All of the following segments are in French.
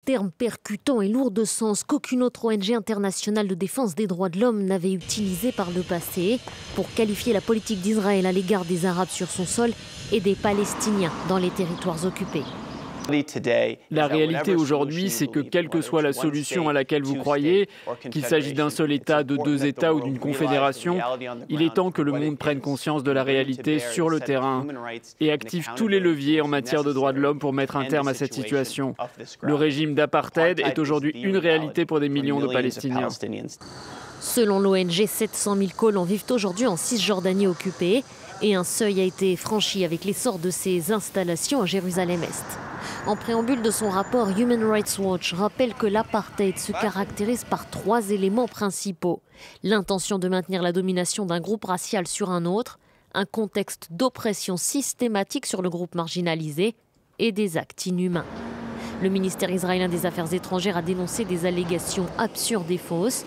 terme percutant et lourd de sens qu'aucune autre ONG internationale de défense des droits de l'homme n'avait utilisé par le passé pour qualifier la politique d'Israël à l'égard des Arabes sur son sol et des Palestiniens dans les territoires occupés. La réalité aujourd'hui, c'est que quelle que soit la solution à laquelle vous croyez, qu'il s'agisse d'un seul État, de deux États ou d'une confédération, il est temps que le monde prenne conscience de la réalité sur le terrain et active tous les leviers en matière de droits de l'homme pour mettre un terme à cette situation. Le régime d'apartheid est aujourd'hui une réalité pour des millions de Palestiniens. Selon l'ONG, 700 000 colons vivent aujourd'hui en Cisjordanie occupée et un seuil a été franchi avec l'essor de ces installations à Jérusalem-Est. En préambule de son rapport, Human Rights Watch rappelle que l'apartheid se caractérise par 3 éléments principaux. L'intention de maintenir la domination d'un groupe racial sur un autre, un contexte d'oppression systématique sur le groupe marginalisé et des actes inhumains. Le ministère israélien des Affaires étrangères a dénoncé des allégations absurdes et fausses.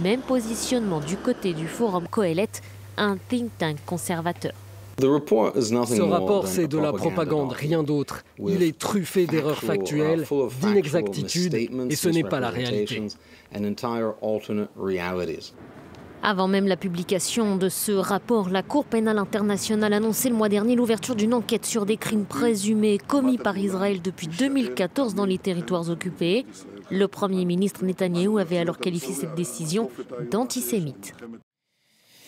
Même positionnement du côté du Forum Kohelet, un think tank conservateur. Ce rapport, c'est de la propagande, rien d'autre. Il est truffé d'erreurs factuelles, d'inexactitudes, et ce n'est pas la réalité. Avant même la publication de ce rapport, la Cour pénale internationale a annoncé le mois dernier l'ouverture d'une enquête sur des crimes présumés commis par Israël depuis 2014 dans les territoires occupés. Le Premier ministre Netanyahou avait alors qualifié cette décision d'antisémite.